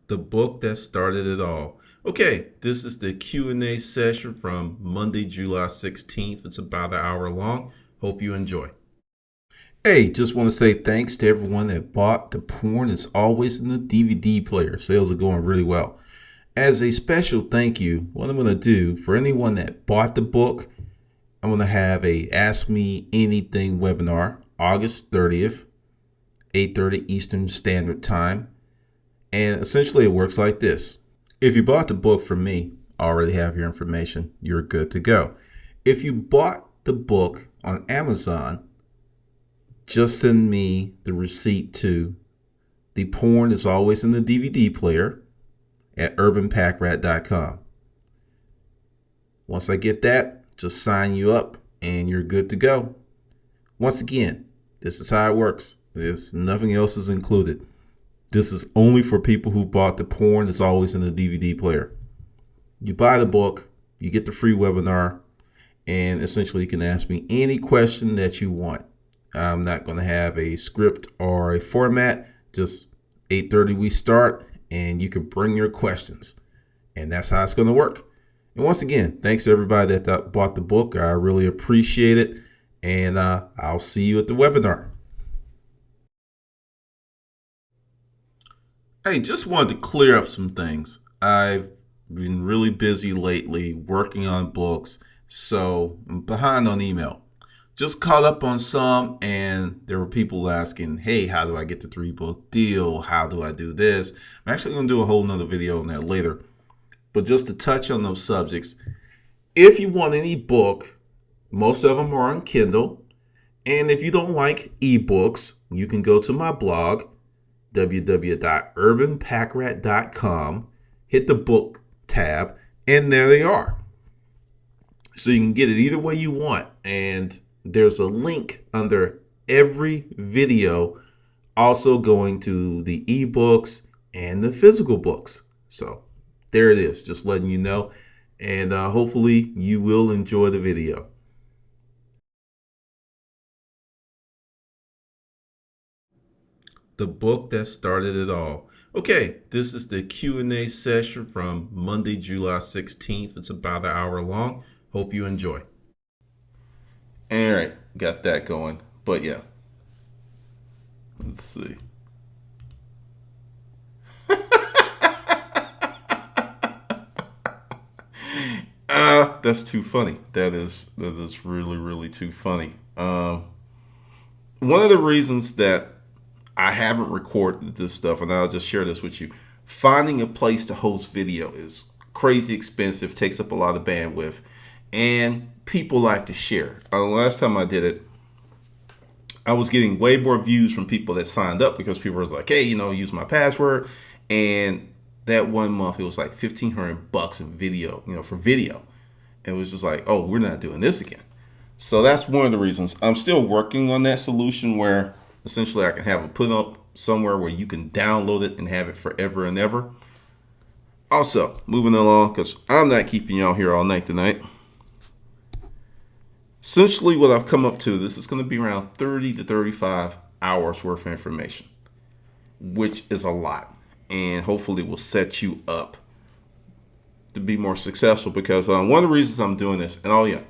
The book that started it all. Okay, this is the Q&A session from Monday, July 16th. It's about an hour long. Hope you enjoy. Hey, just want to say thanks to everyone that bought. The porn is always in the DVD player. Sales are going really well. As a special thank you, what I'm going to do for anyone that bought the book, I'm going to have a Ask Me Anything webinar August 30th, 8:30 Eastern Standard Time. And essentially, it works like this. If you bought the book from me, I already have your information. You're good to go. If you bought the book on Amazon, just send me the receipt to the porn is always in the DVD player at urbanpackrat.com. Once I get that, just sign you up and you're good to go. Once again, this is how it works. There's nothing else is included. This is only for people who bought the porn. It's always in the DVD player. You buy the book, you get the free webinar, and essentially you can ask me any question that you want. I'm not going to have a script or a format. Just 8:30 we start, and you can bring your questions. And that's how it's going to work. And once again, thanks to everybody that bought the book. I really appreciate it. And I'll see you at the webinar. Hey, just wanted to clear up some things. I've been really busy lately working on books, so I'm behind on email. Just caught up on some, and there were people asking, hey, how do I get the 3-book deal? How do I do this? I'm actually going to do a whole nother video on that later. But just to touch on those subjects, if you want any book, most of them are on Kindle. And if you don't like ebooks, you can go to my blog, www.urbanpackrat.com, hit the book tab, and there they are. So you can get it either way you want. And there's a link under every video also going to the ebooks and the physical books. So there it is, just letting you know. And hopefully you will enjoy the video. The book that started it all. Okay, this is the Q&A session from Monday, July 16th. It's about an hour long. Hope you enjoy. All right, got that going. But yeah, let's see. That's too funny. That is really too funny. One of the reasons that I haven't recorded this stuff, and I'll just share this with you. Finding a place to host video is crazy expensive, takes up a lot of bandwidth, and people like to share. Last time I did it, I was getting way more views from people that signed up because people was like, hey, use my password. And that one month, it was like $1,500 in video, for video. And it was just like, oh, we're not doing this again. So that's one of the reasons. I'm still working on that solution where essentially I can have it put up somewhere where you can download it and have it forever and ever. Also, moving along, because I'm not keeping y'all here all night tonight. Essentially what I've come up to, this is going to be around 30 to 35 hours worth of information, which is a lot. And hopefully will set you up to be more successful because one of the reasons I'm doing this, and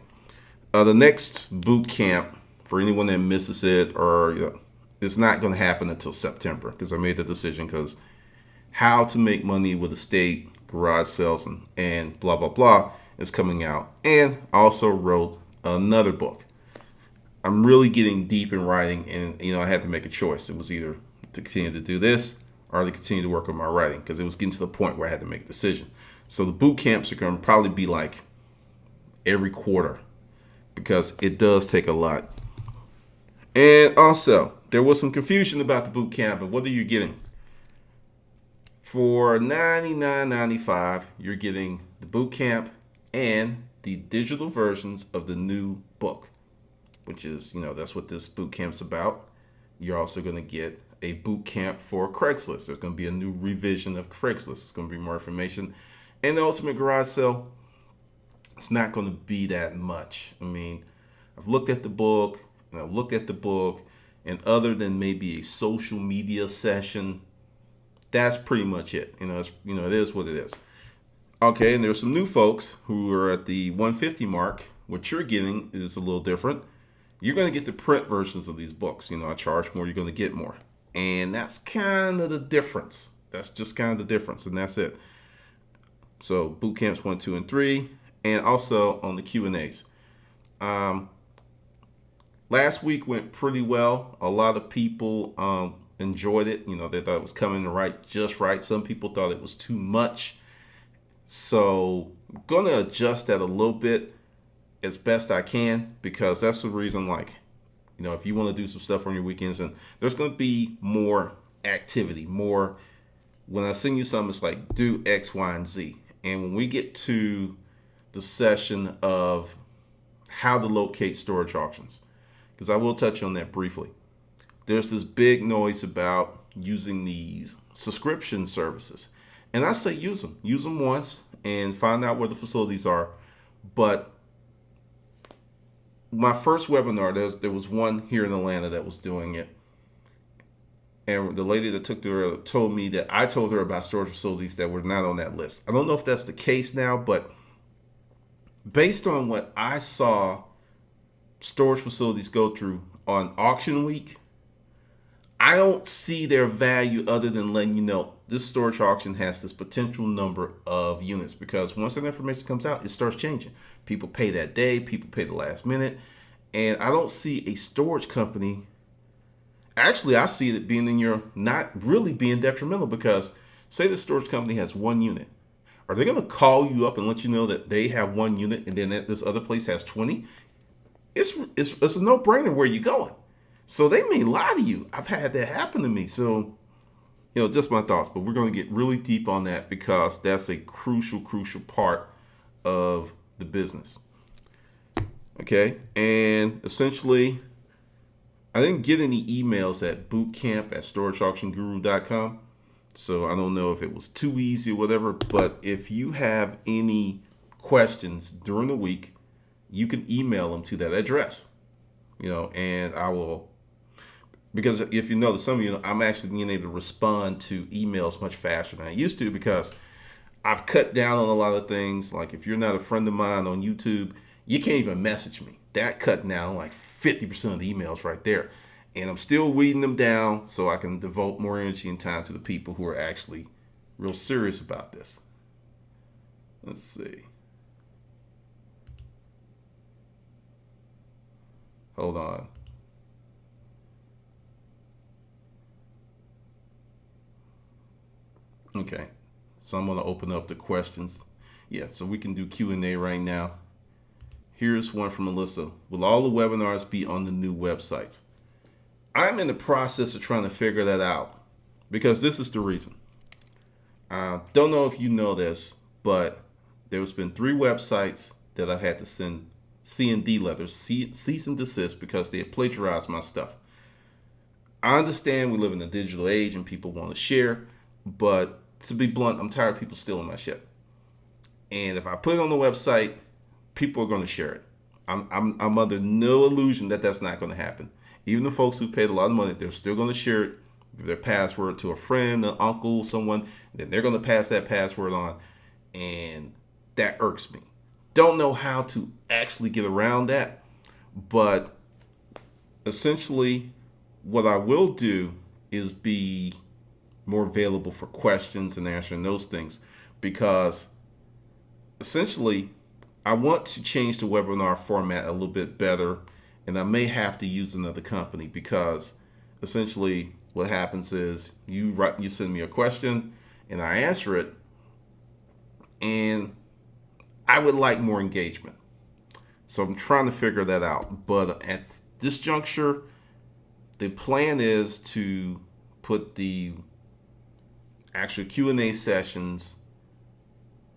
the next boot camp, for anyone that misses it, or it's not going to happen until September because I made the decision because how to make money with estate, garage sales, and blah, blah, blah is coming out. And I also wrote another book. I'm really getting deep in writing, and I had to make a choice. It was either to continue to do this or to continue to work on my writing because it was getting to the point where I had to make a decision. So the boot camps are going to probably be like every quarter because it does take a lot. And also, there was some confusion about the boot camp and what are you getting? For $99.95, you're getting the boot camp and the digital versions of the new book, which is, that's what this boot camp's about. You're also going to get a boot camp for Craigslist. There's going to be a new revision of Craigslist. It's going to be more information. And the Ultimate Garage Sale, it's not going to be that much. I mean, I've looked at the book, and other than maybe a social media session, That's pretty much it. It is what it is. Okay, and there's some new folks who are at the 150 mark. What you're getting is a little different. You're going to get the print versions of these books. I charge more, you're going to get more. And that's kind of the difference. That's just kind of the difference, and that's it. So boot camps 1, 2, and 3, and also on the Q&As. Last week went pretty well. A lot of people enjoyed it. They thought it was coming just right. Some people thought it was too much. So I'm going to adjust that a little bit as best I can, because that's the reason, if you want to do some stuff on your weekends, and there's going to be more activity, more, when I send you something, it's like, do X, Y, and Z. And when we get to the session of how to locate storage auctions, because I will touch on that briefly, there's this big noise about using these subscription services. And I say use them. Use them once and find out where the facilities are. But my first webinar, there was one here in Atlanta that was doing it. And the lady that took her told me that I told her about storage facilities that were not on that list. I don't know if that's the case now, but based on what I saw storage facilities go through on auction week, I don't see their value other than letting you know this storage auction has this potential number of units, because once that information comes out, it starts changing. People pay that day, people pay the last minute, and I don't see a storage company. Actually, I see it being not really being detrimental, because say the storage company has 1 unit. Are they going to call you up and let you know that they have 1 unit and then this other place has 20? It's a no-brainer where you're going. So they may lie to you. I've had that happen to me. So, just my thoughts. But we're going to get really deep on that, because that's a crucial part of the business. Okay? And essentially, I didn't get any emails at bootcamp@storageauctionguru.com. So I don't know if it was too easy or whatever. But if you have any questions during the week, you can email them to that address. And I will, because if you notice, some of you, I'm actually being able to respond to emails much faster than I used to, because I've cut down on a lot of things. Like if you're not a friend of mine on YouTube, you can't even message me. That cut down like 50% of the emails right there. And I'm still weeding them down so I can devote more energy and time to the people who are actually real serious about this. Let's see. Hold on. Okay, so I'm going to open up the questions. Yeah, so we can do Q&A right now. Here's one from Melissa. Will all the webinars be on the new websites? I'm in the process of trying to figure that out, because this is the reason. I don't know if you know this, but there's been 3 websites that I've had to send C&D letters, cease and desist, because they have plagiarized my stuff. I understand we live in a digital age and people want to share, but to be blunt, I'm tired of people stealing my shit. And if I put it on the website, people are going to share it. I'm under no illusion that that's not going to happen. Even the folks who paid a lot of money, they're still going to share it, their password to a friend, an uncle, someone, then they're going to pass that password on, and that irks me. Don't know how to actually get around that, but essentially what I will do is be more available for questions and answering those things, because essentially I want to change the webinar format a little bit better, and I may have to use another company, because essentially what happens is you send me a question and I answer it, and I would like more engagement. So I'm trying to figure that out. But at this juncture, the plan is to put the actual Q&A sessions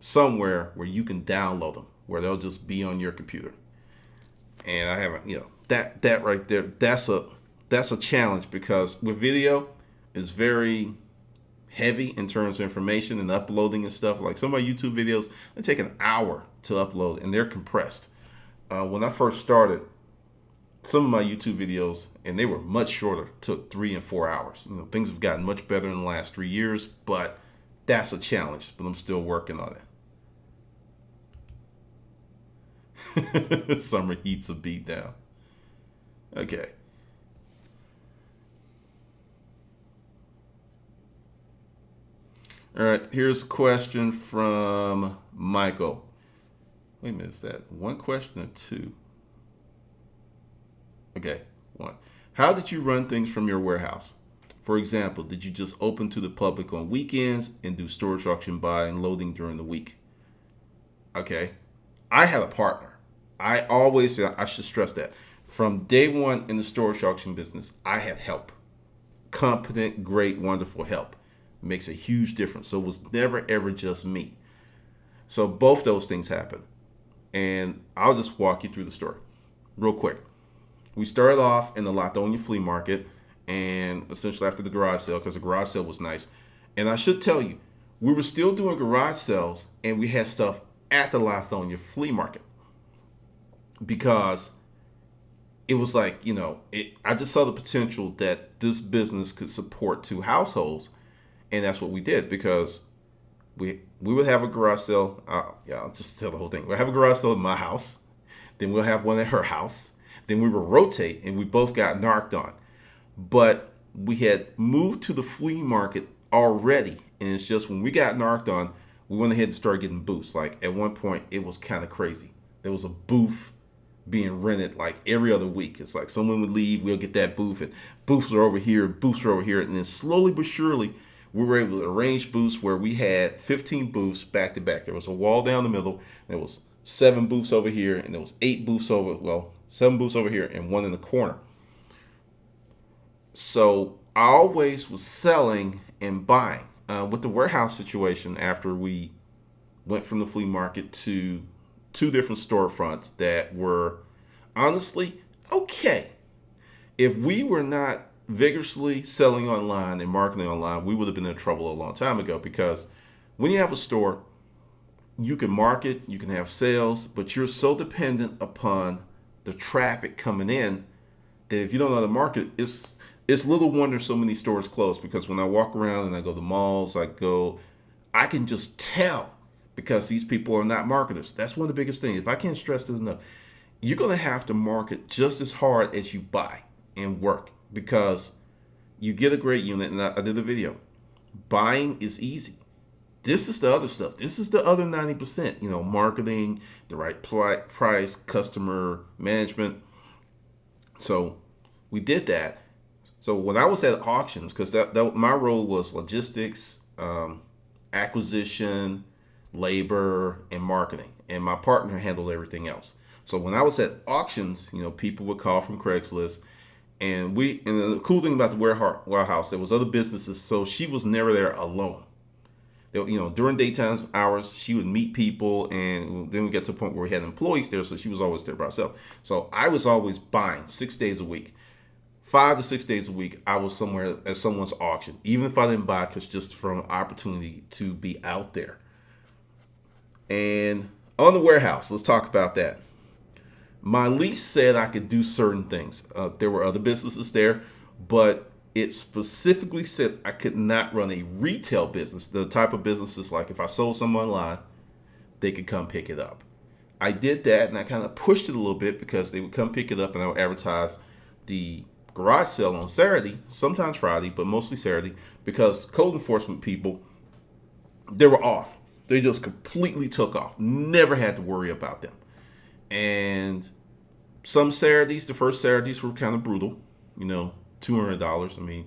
somewhere where you can download them, where they'll just be on your computer. And I haven't, that right there, that's a challenge, because with video, it's very heavy in terms of information and uploading and stuff. Like some of my YouTube videos, they take an hour to upload and they're compressed. When I first started, some of my YouTube videos, and they were much shorter, took 3 and 4 hours. Things have gotten much better in the last 3 years, but that's a challenge. But I'm still working on it. Summer heat's a beat down. Okay. All right. Here's a question from Michael. Wait a minute. Is that one question or two? Okay, one. How did you run things from your warehouse? For example, did you just open to the public on weekends and do storage auction buy and loading during the week? Okay. I had a partner. I should stress that. From day one in the storage auction business, I had help. Competent, great, wonderful help. Makes a huge difference. So it was never ever just me. So both those things happened. And I'll just walk you through the story real quick. We started off in the Lithonia flea market, and essentially after the garage sale, because the garage sale was nice. And I should tell you, we were still doing garage sales, and we had stuff at the Lithonia flea market because it was like, I just saw the potential that this business could support two households, and that's what we did because we would have a garage sale. I'll just tell the whole thing. We'll have a garage sale at my house, then we'll have one at her house. Then we would rotate, and we both got narked on. But we had moved to the flea market already, and it's just when we got narked on, we went ahead and started getting booths. Like at one point, it was kind of crazy. There was a booth being rented like every other week. It's like someone would leave, we'll get that booth, and booths are over here, and then slowly but surely, we were able to arrange booths where we had 15 booths back to back. There was a wall down the middle, and there was 7 booths over here, and there was 8 booths over, 7 booths over here and 1 in the corner. So I always was selling and buying. With the warehouse situation, after we went from the flea market to 2 different storefronts that were honestly okay. If we were not vigorously selling online and marketing online, we would have been in trouble a long time ago, because when you have a store, you can market, you can have sales, but you're so dependent upon the traffic coming in that if you don't know how to market, it's little wonder so many stores close. Because when I walk around and I go to malls, I can just tell, because these people are not marketers. That's one of the biggest things. If I can't stress this enough, you're going to have to market just as hard as you buy and work, because you get a great unit. And I did a video. Buying is easy. This is the other stuff. This is the other 90%, marketing, the right price, customer management. So we did that. So when I was at auctions, because that my role was logistics, acquisition, labor, and marketing. And my partner handled everything else. So when I was at auctions, people would call from Craigslist. And the cool thing about the warehouse, there was other businesses, so she was never there alone. During daytime hours, she would meet people, and then we got to a point where we had employees there, so she was always there by herself. So I was always buying 6 days a week. 5 to 6 days a week, I was somewhere at someone's auction, even if I didn't buy, because just from opportunity to be out there. And on the warehouse, let's talk about that. My lease said I could do certain things. There were other businesses there, but it specifically said I could not run a retail business. The type of businesses, like if I sold something online, they could come pick it up. I did that, and I kind of pushed it a little bit, because they would come pick it up, and I would advertise the garage sale on Saturday, sometimes Friday, but mostly Saturday, because code enforcement people, they were off. They just completely took off. Never had to worry about them. And some Saturdays, the first Saturdays were kind of brutal, $200. I mean,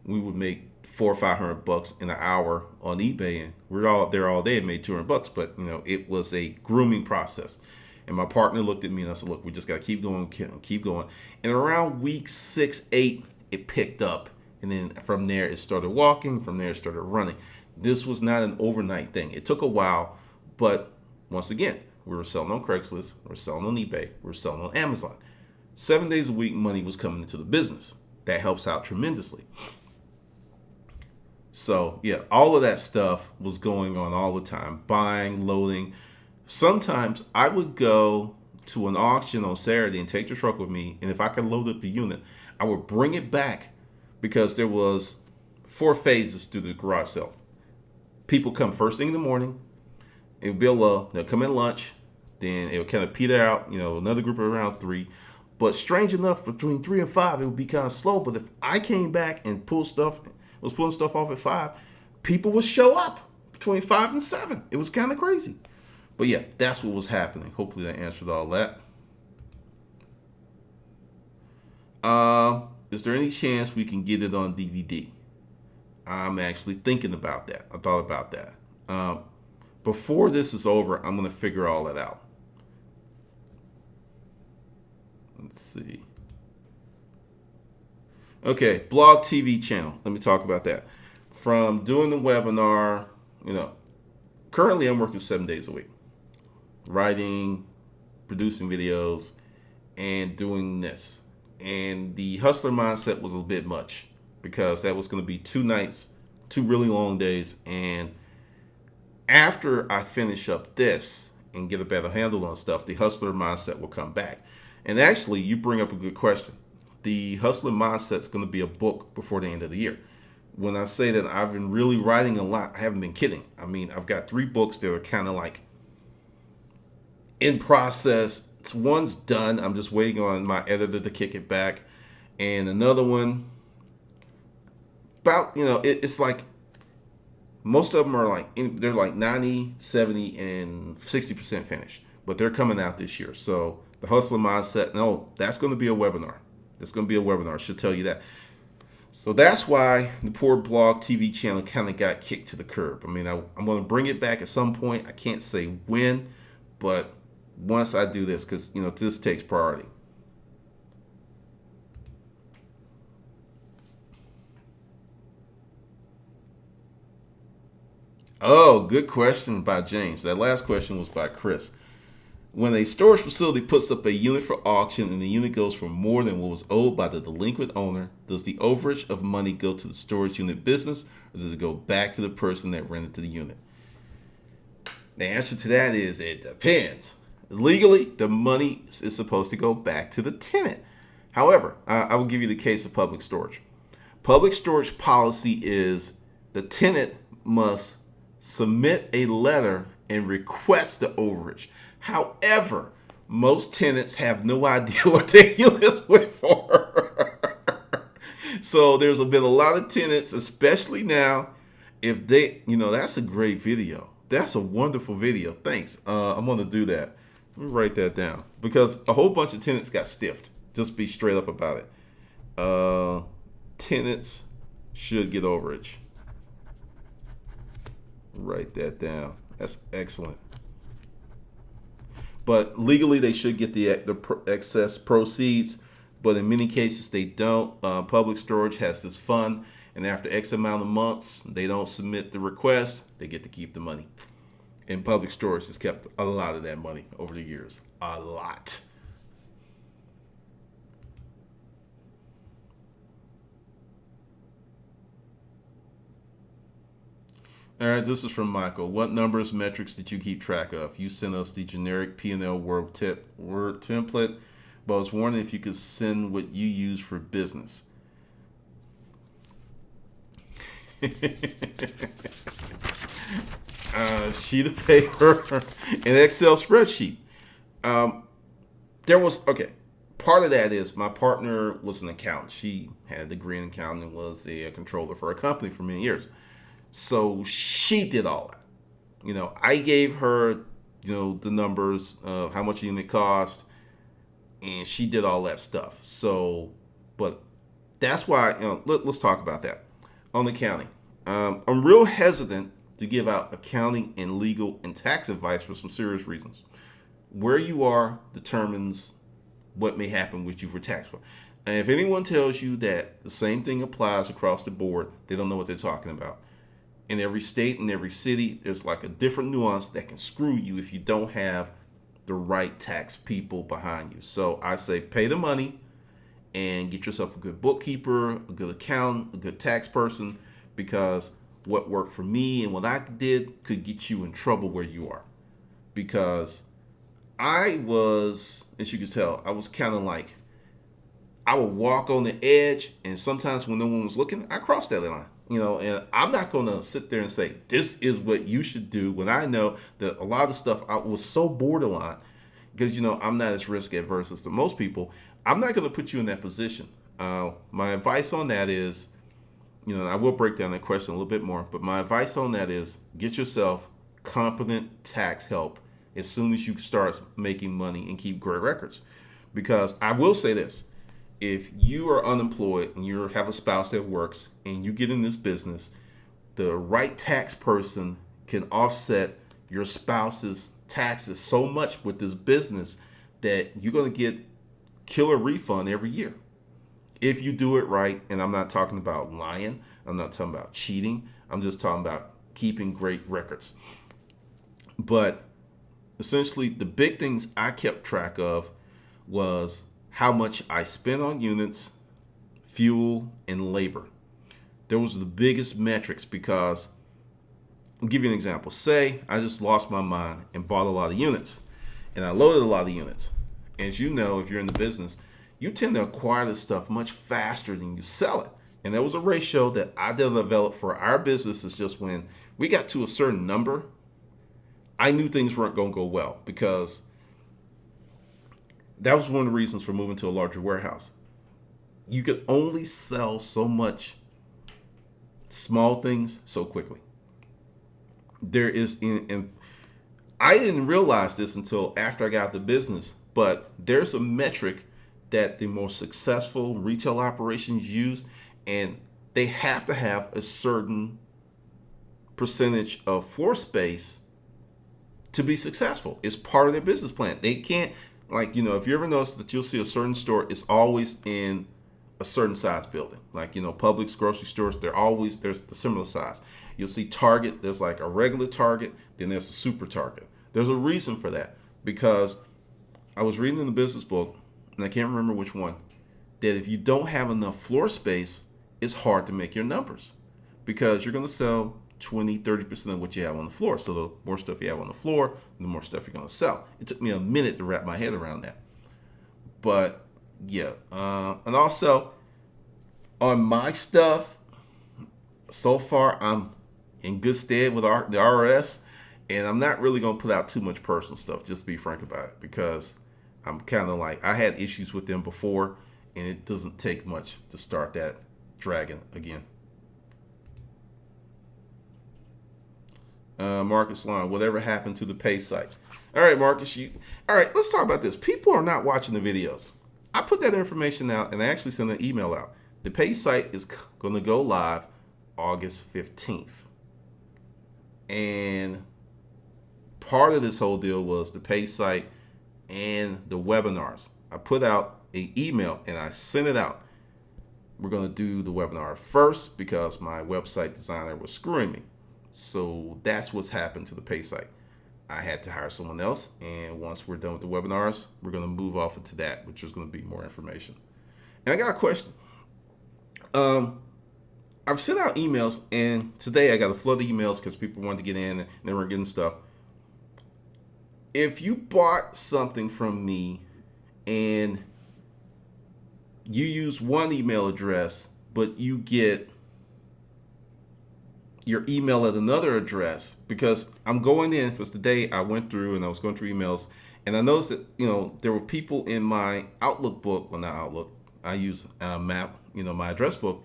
we would make $400 or $500 in an hour on eBay, and we were all there all day and made $200. But it was a grooming process. And my partner looked at me and I said, "Look, we just got to keep going, keep going." And around week 6, 8, it picked up, and then from there it started walking. From there it started running. This was not an overnight thing. It took a while, but once again, we were selling on Craigslist, we were selling on eBay, we were selling on Amazon. 7 days a week, money was coming into the business. That helps out tremendously. So yeah, all of that stuff was going on all the time. Buying, loading. Sometimes I would go to an auction on Saturday and take the truck with me, and if I could load up the unit, I would bring it back because there was 4 phases to the garage sale. People come first thing in the morning. It would be a lull. They'll come in lunch. Then it would kind of peter out. Another group around 3. But strange enough, between 3 and 5, it would be kind of slow. But if I came back and was pulling stuff off at 5, people would show up between 5 and 7. It was kind of crazy. But yeah, that's what was happening. Hopefully that answered all that. Is there any chance we can get it on DVD? I'm actually thinking about that. I thought about that. Before this is over, I'm going to figure all that out. Let's see. Okay, blog TV channel. Let me talk about that. From doing the webinar, currently I'm working 7 days a week. Writing, producing videos, and doing this. And the hustler mindset was a bit much because that was going to be 2 nights, 2 really long days. And after I finish up this and get a better handle on stuff, the hustler mindset will come back. And actually, you bring up a good question. The hustler mindset is going to be a book before the end of the year. When I say that I've been really writing a lot, I haven't been kidding. I mean, I've got 3 books that are kind of like in process. One's done. I'm just waiting on my editor to kick it back. And another one, it's like most of them are they're like 90, 70, and 60% finished. But they're coming out this year. So the hustler mindset, no, that's going to be a webinar. That's going to be a webinar. I should tell you that. So that's why the poor blog TV channel kind of got kicked to the curb. I mean, I'm going to bring it back at some point. I can't say when, but once I do this, because, this takes priority. Oh, good question by James. That last question was by Chris. When a storage facility puts up a unit for auction and the unit goes for more than what was owed by the delinquent owner, does the overage of money go to the storage unit business or does it go back to the person that rented the unit? The answer to that is it depends. Legally, the money is supposed to go back to the tenant. However, I will give you the case of public storage. Public storage policy is the tenant must submit a letter and request the overage. However, most tenants have no idea what their units went for. So there's been a lot of tenants, especially now, if they, that's a great video. That's a wonderful video. Thanks. I'm going to do that. Let me write that down because a whole bunch of tenants got stiffed. Just be straight up about it. Tenants should get overage. Write that down. That's excellent. But legally, they should get the excess proceeds. But in many cases, they don't. Public storage has this fund. And after X amount of months, they don't submit the request. They get to keep the money. And public storage has kept a lot of that money over the years. A lot. All right, this is from Michael. What numbers, metrics did you keep track of? You sent us the generic P&L word template, but I was wondering if you could send what you use for business. Sheet of paper, an Excel spreadsheet. Part of that is my partner was an accountant. She had a degree in accounting and was a controller for a company for many years. So she did all that. I gave her, the numbers of how much a unit cost, and she did all that stuff. So, but that's why, let's talk about that. On accounting, I'm real hesitant to give out accounting and legal and tax advice for some serious reasons. Where you are determines what may happen with you for tax. And if anyone tells you that the same thing applies across the board, they don't know what they're talking about. In every state and every city, there's like a different nuance that can screw you if you don't have the right tax people behind you. So I say pay the money and get yourself a good bookkeeper, a good accountant, a good tax person, because what worked for me and what I did could get you in trouble where you are. Because I was, as you can tell, I was kind of like, I would walk on the edge, and sometimes when no one was looking, I crossed that line. And I'm not going to sit there and say, this is what you should do when I know that a lot of stuff I was so borderline because, I'm not as risk adverse as to most people. I'm not going to put you in that position. My advice on that is, I will break down that question a little bit more, but my advice on that is get yourself competent tax help as soon as you start making money and keep great records. Because I will say this, if you are unemployed and you have a spouse that works and you get in this business, the right tax person can offset your spouse's taxes so much with this business that you're going to get killer refund every year. If you do it right, and I'm not talking about lying, I'm not talking about cheating, I'm just talking about keeping great records. But essentially, the big things I kept track of was how much I spent on units, fuel, and labor. Those were the biggest metrics because I'll give you an example. Say I just lost my mind and bought a lot of units, and I loaded a lot of units. As you know, if you're in the business, you tend to acquire this stuff much faster than you sell it. And there was a ratio that I developed for our business. Is just when we got to a certain number, I knew things weren't going to go well because that was one of the reasons for moving to a larger warehouse. You could only sell so much small things so quickly. There is, and I didn't realize this until after I got the business, but there's a metric that the most successful retail operations use, and they have to have a certain percentage of floor space to be successful. It's part of their business plan. They can't, if you ever notice that you'll see a certain store, it's always in a certain size building. Publix, grocery stores, there's the similar size. You'll see Target, there's like a regular Target, then there's a super Target. There's a reason for that because I was reading in the business book, and I can't remember which one, that if you don't have enough floor space, it's hard to make your numbers because you're going to sell 20-30% of what you have on the floor. So the more stuff you have on the floor, the more stuff you're going to sell. It took me a minute to wrap my head around that. But yeah, and also on my stuff, so far I'm in good stead with the RS, and I'm not really going to put out too much personal stuff, just to be frank about it, because I'm kind of like, I had issues with them before, and it doesn't take much to start that dragon again. Marcus Long, whatever happened to the pay site? All right, Marcus, all right, let's talk about this. People are not watching the videos. I put that information out, and I actually sent an email out. The pay site is going to go live August 15th. And part of this whole deal was the pay site and the webinars. I put out an email, and I sent it out. We're going to do the webinar first because my website designer was screwing me. So that's what's happened to the pay site. I had to hire someone else, and once we're done with the webinars, we're going to move off into that, which is going to be more information. And I got a question. I've sent out emails, and today I got a flood of emails because people wanted to get in and they weren't getting stuff. If you bought something from me and you use one email address, but you get your email at another address, because I'm going in, because today I went through and I was going through emails, and I noticed that, there were people in my Outlook book, well, not Outlook, I use Map, my address book,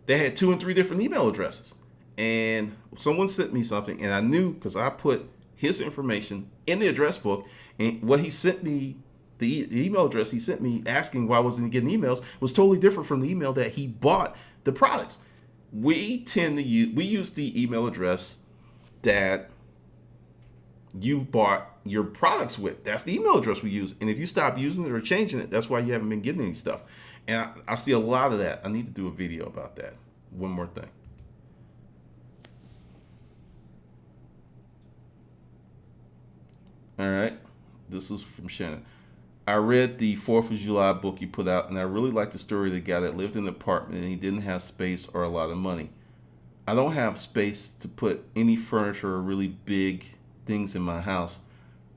they had 2 and 3 different email addresses. And someone sent me something, and I knew because I put his information in the address book, and what he sent me, the email address he sent me asking why I wasn't getting emails, was totally different from the email that he bought the products. We use the email address that you bought your products with. That's the email address we use. And if you stop using it or changing it, that's why you haven't been getting any stuff. And I see a lot of that. I need to do a video about that. One more thing. All right. This is from Shannon. I read the 4th of July book you put out, and I really liked the story of the guy that lived in an apartment and he didn't have space or a lot of money. I don't have space to put any furniture or really big things in my house.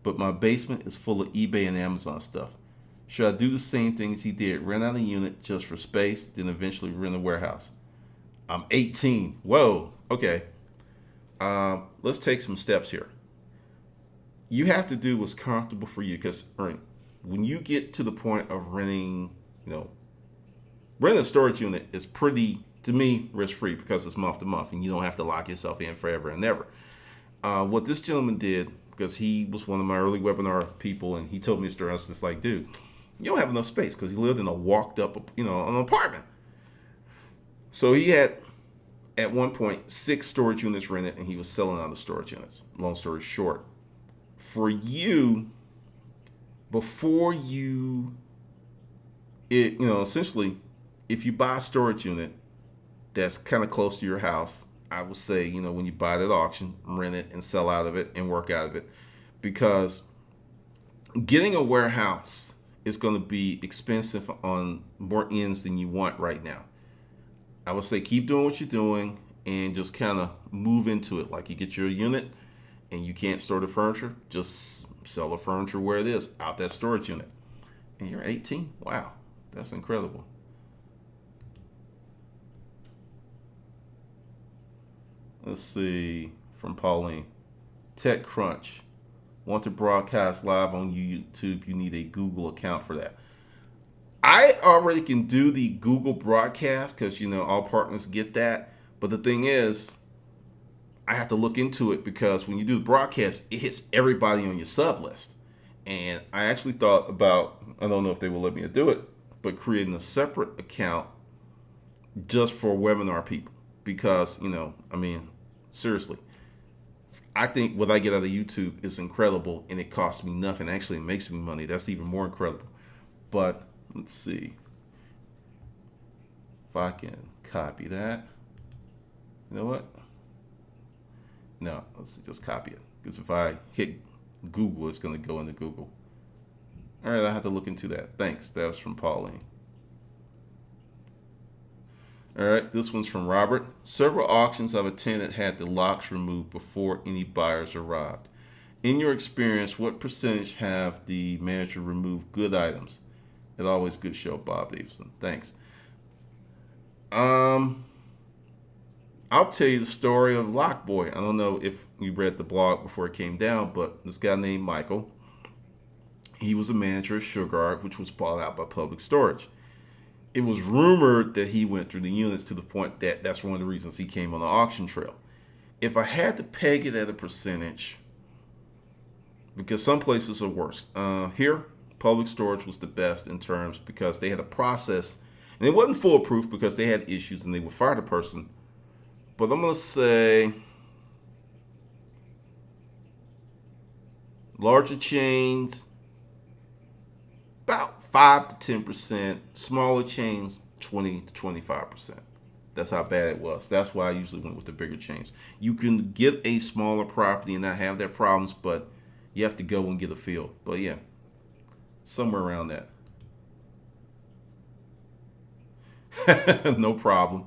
but my basement is full of eBay and Amazon stuff. Should I do the same thing as he did, rent out a unit just for space, then eventually rent a warehouse? I'm 18. Whoa. Okay. Let's take some steps here. You have to do what's comfortable for you, because when you get to the point of renting, you know, renting a storage unit is pretty, to me, risk free because it's month to month and you don't have to lock yourself in forever and ever. What this gentleman did, because he was one of my early webinar people, and he told me a story. I was just like, dude, you don't have enough space, because he lived in a walked up, an apartment. So he had, at one point, 6 storage units rented, and he was selling out the storage units. Long story short, for you, before you, essentially, if you buy a storage unit that's kind of close to your house, I would say, when you buy it at auction, rent it and sell out of it and work out of it, because getting a warehouse is going to be expensive on more ends than you want right now. I would say keep doing what you're doing and just kind of move into it. Like, you get your unit and you can't store the furniture, just sell the furniture where it is, out that storage unit. And you're 18? Wow, that's incredible. Let's see, from Pauline. TechCrunch. Want to broadcast live on YouTube, you need a Google account for that. I already can do the Google broadcast because, all partners get that. But the thing is, I have to look into it, because when you do the broadcast, it hits everybody on your sub list. And I actually thought about, I don't know if they will let me do it, but creating a separate account just for webinar people. Because, seriously, I think what I get out of YouTube is incredible, and it costs me nothing. Actually, it makes me money. That's even more incredible. But let's see if I can copy that. You know what? No, let's just copy it, because if I hit Google, it's going to go into Google. All right, I have to look into that. Thanks. That was from Pauline. All right, this one's from Robert. Several auctions I've attended had the locks removed before any buyers arrived. In your experience, what percentage have the manager removed good items? It's always good show, Bob Davidson. Thanks. I'll tell you the story of Lockboy. I don't know if you read the blog before it came down, but this guy named Michael, he was a manager at Sugar, which was bought out by Public Storage. It was rumored that he went through the units to the point that that's one of the reasons he came on the auction trail. If I had to peg it at a percentage, because some places are worse. Here, Public Storage was the best in terms, because they had a process, and it wasn't foolproof because they had issues and they would fire the person. But I'm going to say larger chains, about 5 to 10%. Smaller chains, 20 to 25%. That's how bad it was. That's why I usually went with the bigger chains. You can get a smaller property and not have their problems, but you have to go and get a feel. But yeah, somewhere around that. No problem.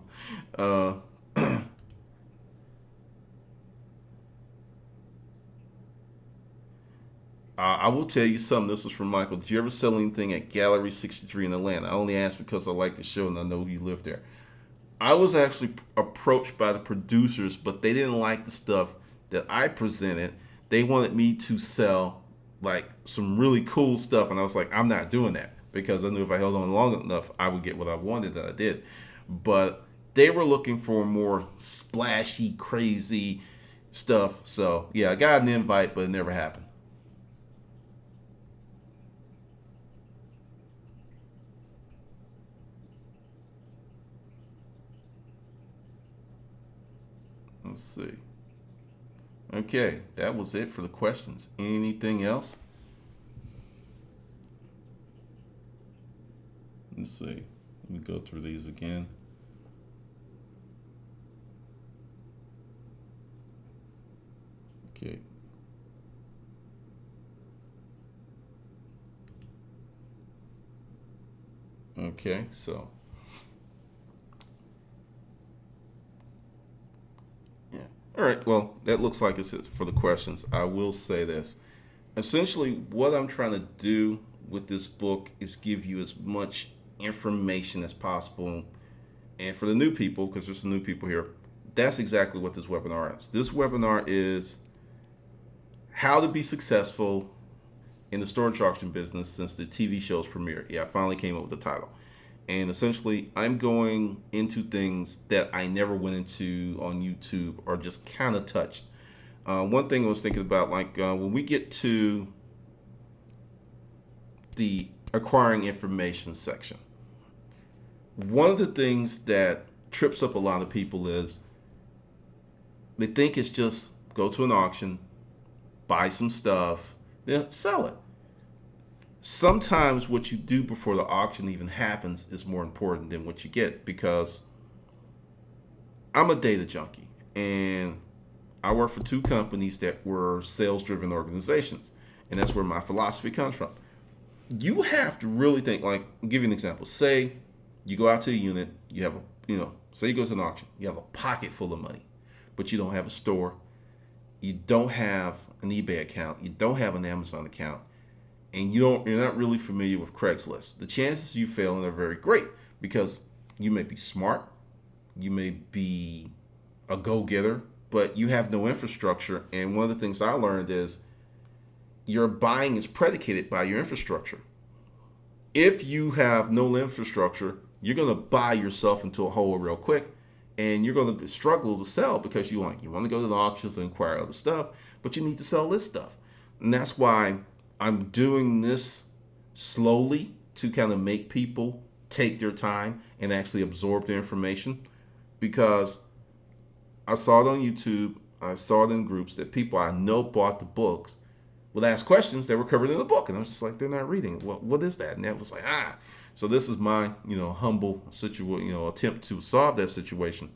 I will tell you something. This was from Michael. Did you ever sell anything at Gallery 63 in Atlanta? I only asked because I like the show and I know you live there. I was actually approached by the producers, but they didn't like the stuff that I presented. They wanted me to sell like some really cool stuff, and I was like, I'm not doing that, because I knew if I held on long enough, I would get what I wanted, that I did. But they were looking for more splashy, crazy stuff. So yeah, I got an invite, but it never happened. Let's see. Okay, that was it for the questions. Anything else? Let's see. Let me go through these again. Okay. Okay, so yeah. All right. Well, that looks like it's it for the questions. I will say this: essentially what I'm trying to do with this book is give you as much information as possible. And for the new people, because there's some new people here, that's exactly what this webinar is. This webinar is how to be successful in the storage auction business since the TV show's premiere. Yeah, I finally came up with the title. And essentially, I'm going into things that I never went into on YouTube or just kind of touched. One thing I was thinking about, like when we get to the acquiring information section, one of the things that trips up a lot of people is they think it's just go to an auction, buy some stuff, then sell it. Sometimes what you do before the auction even happens is more important than what you get, because I'm a data junkie and I work for two companies that were sales driven organizations, and that's where my philosophy comes from. You have to really think, like, I'll give you an example. Say you go out to a unit, you have say you go to an auction, you have a pocket full of money, but you don't have a store, you don't have an eBay account, you don't have an Amazon account, and you're not really familiar with Craigslist. The chances you failing are very great, because you may be smart, you may be a go-getter, but you have no infrastructure. And one of the things I learned is your buying is predicated by your infrastructure. If you have no infrastructure, you're going to buy yourself into a hole real quick, and you're going to struggle to sell, because you want to go to the auctions and acquire other stuff, but you need to sell this stuff. And that's why I'm doing this slowly, to kind of make people take their time and actually absorb the information, because I saw it on YouTube, I saw it in groups that people I know bought the books would ask questions that were covered in the book, and I was just like, they're not reading it. What is that? And that was like, So this is my, humble attempt to solve that situation.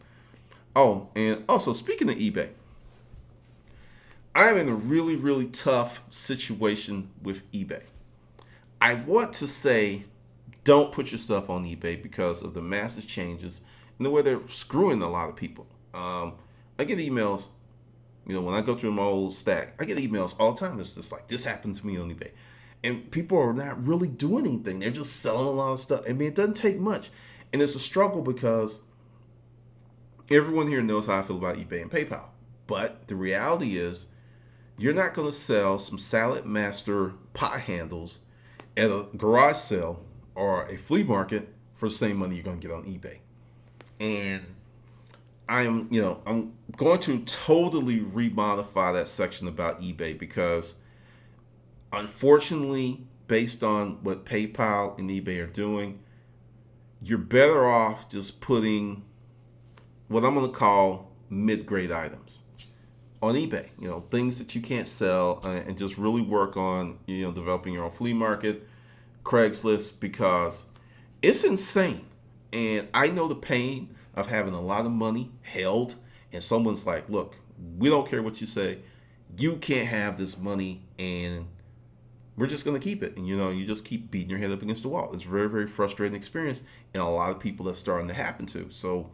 Oh, and also, speaking of eBay, I'm in a really, really tough situation with eBay. I want to say, don't put your stuff on eBay because of the massive changes and the way they're screwing a lot of people. I get emails, when I go through my old stack, I get emails all the time. It's just like, this happened to me on eBay. And people are not really doing anything. They're just selling a lot of stuff. I mean, it doesn't take much. And it's a struggle, because everyone here knows how I feel about eBay and PayPal. But the reality is, you're not going to sell some Salad Master pot handles at a garage sale or a flea market for the same money you're going to get on eBay. And I'm going to totally remodify that section about eBay, because unfortunately, based on what PayPal and eBay are doing, you're better off just putting what I'm going to call mid-grade items on eBay, things that you can't sell, and just really work on, developing your own flea market, Craigslist, because it's insane. And I know the pain of having a lot of money held, and someone's like, look, we don't care what you say, you can't have this money, and we're just going to keep it. And you just keep beating your head up against the wall. It's a very, very frustrating experience, and a lot of people that's starting to happen to. So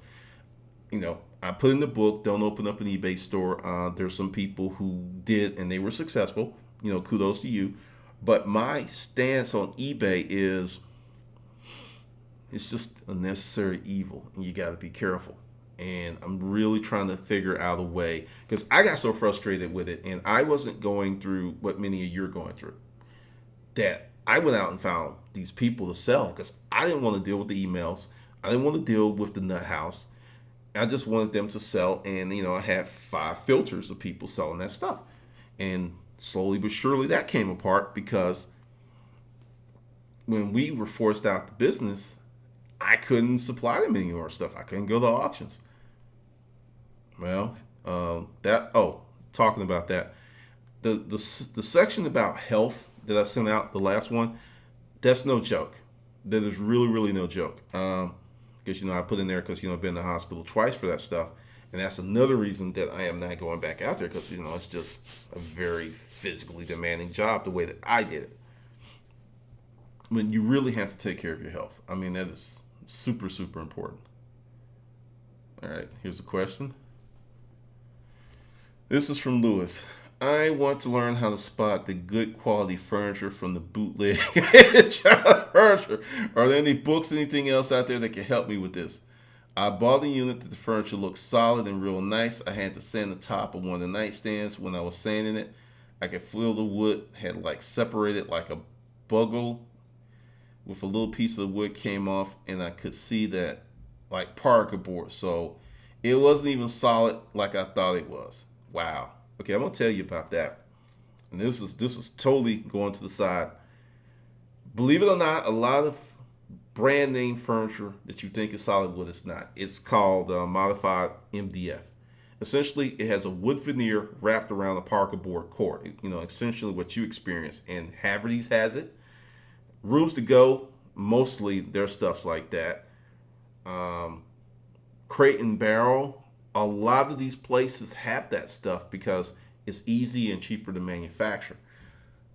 I put in the book, don't open up an eBay store. There's some people who did, and they were successful. Kudos to you. But my stance on eBay is, it's just a necessary evil, and you got to be careful. And I'm really trying to figure out a way, because I got so frustrated with it, and I wasn't going through what many of you are going through, that I went out and found these people to sell, because I didn't want to deal with the emails. I didn't want to deal with the nut house. I just wanted them to sell, and I had 5 filters of people selling that stuff. And slowly but surely that came apart, because when we were forced out the business, I couldn't supply them any more stuff. I couldn't go to auctions. Well, talking about that, the section about health that I sent out, the last one, that's no joke. That is really, really no joke. Because I put in there because I've been in the hospital twice for that stuff, and that's another reason that I am not going back out there, because it's just a very physically demanding job the way that I did it. When you really have to take care of your health, I mean, that is super, super important. All right, here's a question. This is from Lewis. I want to learn how to spot the good quality furniture from the bootleg furniture. Are there any books, anything else out there that can help me with this? I bought a unit that the furniture looked solid and real nice. I had to sand the top of one of the nightstands. When I was sanding it, I could feel the wood had like separated like a bugle with a little piece of the wood came off, and I could see that like particle board. So it wasn't even solid like I thought it was. Wow. Okay, I'm gonna tell you about that. And this is totally going to the side. Believe it or not, a lot of brand name furniture that you think is solid wood is not. It's called modified MDF. Essentially, it has a wood veneer wrapped around a particle board core. You know, essentially what you experience. And Haverty's has it. Rooms to Go, mostly their stuff's like that. Crate and Barrel, a lot of these places have that stuff because it's easy and cheaper to manufacture.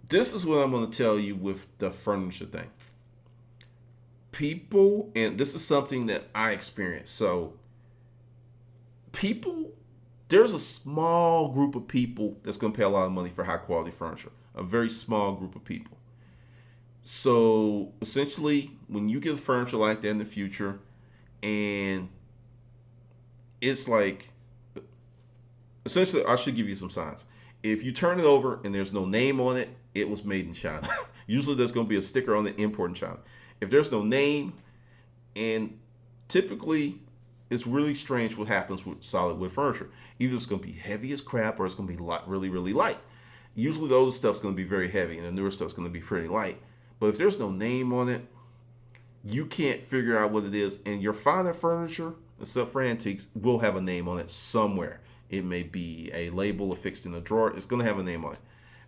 This is what I'm going to tell you with the furniture thing. People, and this is something that I experienced. So, people, there's a small group of people that's going to pay a lot of money for high quality furniture. A very small group of people. So, essentially, when you get furniture like that in the future, and it's like, essentially, I should give you some signs. If you turn it over and there's no name on it, it was made in China. Usually there's going to be a sticker on the import in China. If there's no name, and typically it's really strange what happens with solid wood furniture. Either it's going to be heavy as crap or it's going to be really, really light. Usually those stuff's going to be very heavy and the newer stuff's going to be pretty light. But if there's no name on it, you can't figure out what it is. And your finer furniture, except for antiques, will have a name on it somewhere. It may be a label affixed in a drawer. It's going to have a name on it.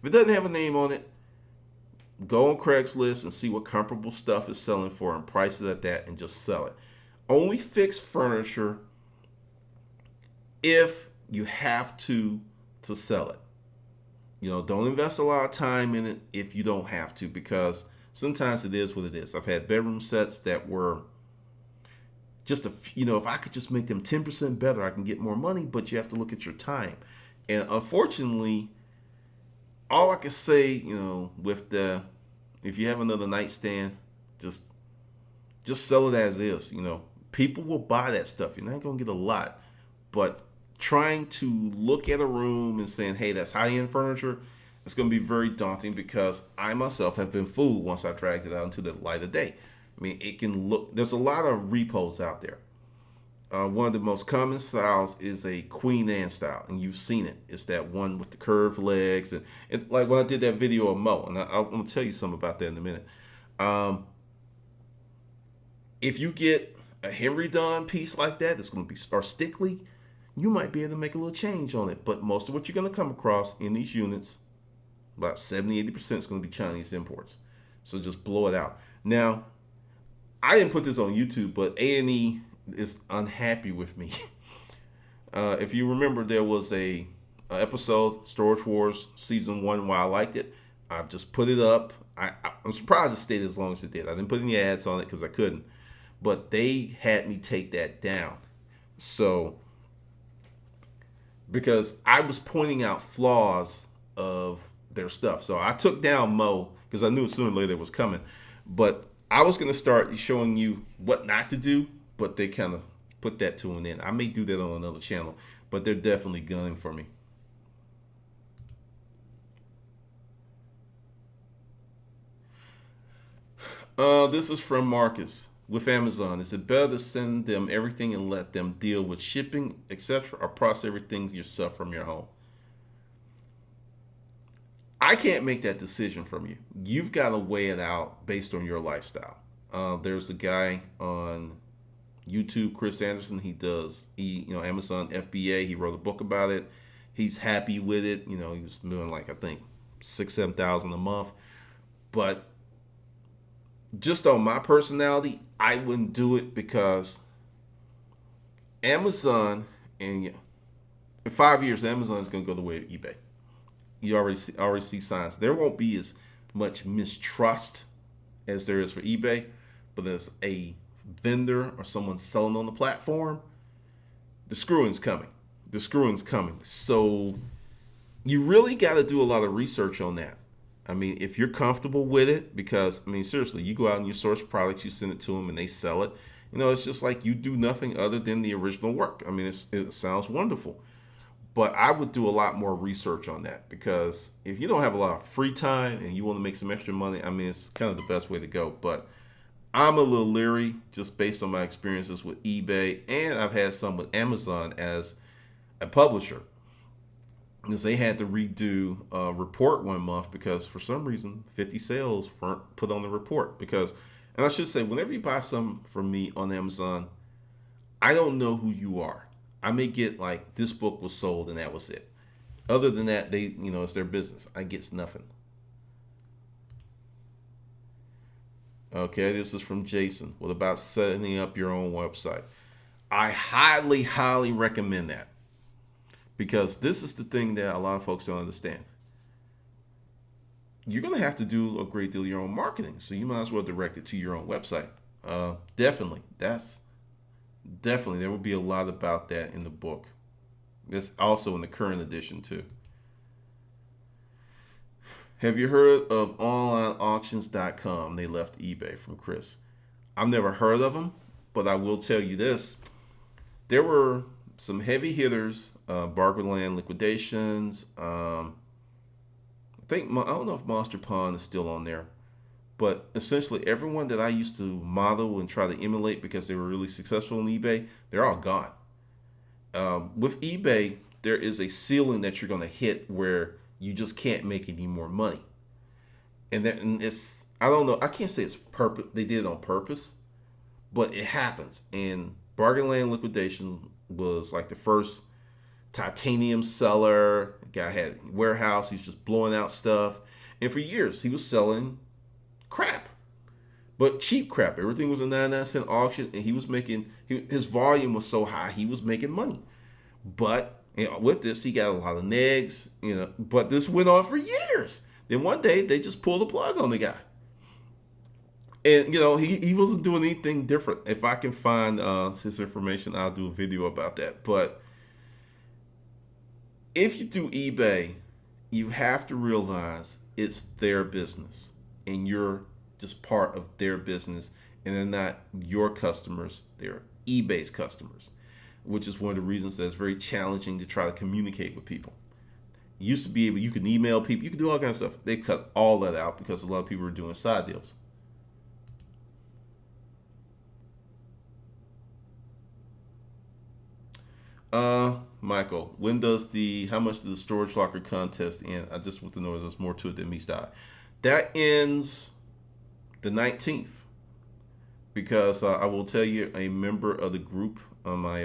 If it doesn't have a name on it, go on Craigslist and see what comparable stuff is selling for and price it at that and just sell it. Only fix furniture if you have to sell it. You know, don't invest a lot of time in it if you don't have to, because sometimes it is what it is. I've had bedroom sets that were just if I could just make them 10% better, I can get more money, but you have to look at your time. And unfortunately, all I can say, with if you have another nightstand, just sell it as is. People will buy that stuff. You're not going to get a lot, but trying to look at a room and saying, hey, that's high-end furniture, it's going to be very daunting, because I myself have been fooled once I dragged it out into the light of day. I mean, it can look, there's a lot of repos out there. One of the most common styles is a Queen Anne style, and you've seen it. It's that one with the curved legs, and like when I did that video of Mo, and I'm going to tell you something about that in a minute. If you get a Henry Dunn piece like that, it's going to be or stickly, you might be able to make a little change on it. But most of what you're going to come across in these units, about 70-80% is going to be Chinese imports. So just blow it out. Now, I didn't put this on YouTube, but A&E is unhappy with me. If you remember, there was a episode, Storage Wars Season 1, where I liked it. I just put it up. I'm surprised it stayed as long as it did. I didn't put any ads on it because I couldn't. But they had me take that down. So, because I was pointing out flaws of their stuff. So I took down Mo because I knew sooner or later it was coming. But I was going to start showing you what not to do, but they kind of put that to an end. I may do that on another channel, but they're definitely gunning for me. This is from Marcus. With Amazon, is it better to send them everything and let them deal with shipping, etc., or process everything yourself from your home? I can't make that decision from you. You've got to weigh it out based on your lifestyle. There's a guy on YouTube, Chris Anderson. He does Amazon FBA. He wrote a book about it. He's happy with it. He was doing like, I think, 6,000-7,000 a month. But just on my personality, I wouldn't do it, because Amazon, and in 5 years, Amazon is going to go the way of eBay. You already see signs. There won't be as much mistrust as there is for eBay, but as a vendor or someone selling on the platform, the screwing's coming. So You really got to do a lot of research on that. I mean, if you're comfortable with it, because I mean, seriously, you go out and you source products, you send it to them, and they sell it. You know, it's just like you do nothing other than the original work. I mean, it sounds wonderful, but I would do a lot more research on that, because if you don't have a lot of free time and you want to make some extra money, I mean, it's kind of the best way to go. But I'm a little leery just based on my experiences with eBay, and I've had some with Amazon as a publisher, because they had to redo a report one month because for some reason 50 sales weren't put on the report. Because, and I should say, whenever you buy something from me on Amazon, I don't know who you are. I may get like, this book was sold and that was it. Other than that, they, it's their business. I get nothing. Okay, this is from Jason. What about setting up your own website? I highly, highly recommend that, because this is the thing that a lot of folks don't understand. You're going to have to do a great deal of your own marketing, so you might as well direct it to your own website. Definitely, there will be a lot about that in the book. That's also in the current edition too. Have you heard of onlineauctions.com? They left eBay from Chris. I've never heard of them, but I will tell you this. There were some heavy hitters, Barberland liquidations. I don't know if Monster Pond is still on there, but essentially everyone that I used to model and try to emulate because they were really successful on eBay, they're all gone. With eBay, there is a ceiling that you're going to hit where you just can't make any more money. And it's, I don't know, I can't say it's purpose. They did it on purpose, but it happens. And Bargainland Liquidation was like the first titanium seller. The guy had a warehouse. He's just blowing out stuff. And for years, he was selling crap, but cheap crap. Everything was a 99-cent auction, and he was making, his volume was so high, he was making money. But with this, he got a lot of negs, but this went on for years. Then one day, they just pulled the plug on the guy. And, he wasn't doing anything different. If I can find his information, I'll do a video about that. But if you do eBay, you have to realize it's their business, and you're just part of their business, and they're not your customers. They're eBay's customers, which is one of the reasons that it's very challenging to try to communicate with people. You used to be able, you can email people, you can do all kinds of stuff. They cut all that out because a lot of people are doing side deals. Michael, how much does the storage locker contest end? I just want to know if there's more to it than meets the eye. That ends the 19th, because I will tell you, a member of the group on my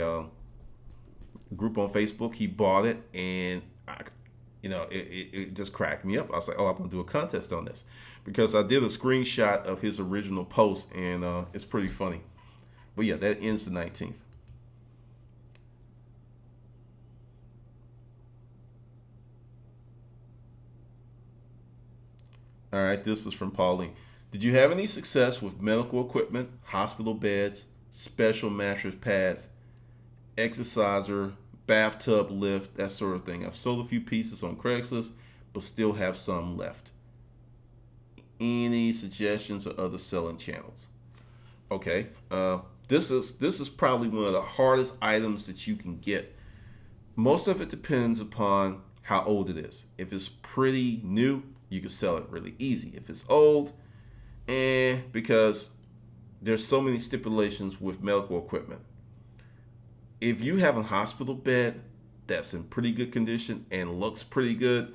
group on Facebook, he bought it, and it just cracked me up. I was like, oh, I'm gonna do a contest on this, because I did a screenshot of his original post, and it's pretty funny. But yeah, that ends the 19th. All right, this is from Pauline. Did you have any success with medical equipment, hospital beds, special mattress pads, exerciser, bathtub lift, that sort of thing? I've sold a few pieces on Craigslist, but still have some left. Any suggestions or other selling channels? Okay, this is probably one of the hardest items that you can get. Most of it depends upon how old it is. If it's pretty new, you can sell it really easy. If it's old, because there's so many stipulations with medical equipment. If you have a hospital bed that's in pretty good condition and looks pretty good,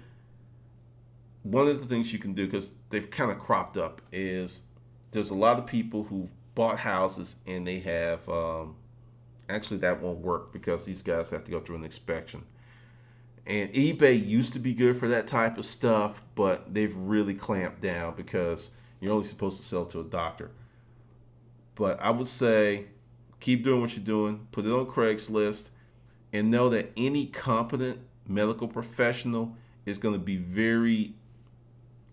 one of the things you can do, because they've kind of cropped up, is there's a lot of people who bought houses and they have, actually that won't work because these guys have to go through an inspection. And eBay used to be good for that type of stuff, but they've really clamped down because you're only supposed to sell to a doctor. But I would say keep doing what you're doing. Put it on Craigslist, and know that any competent medical professional is going to be very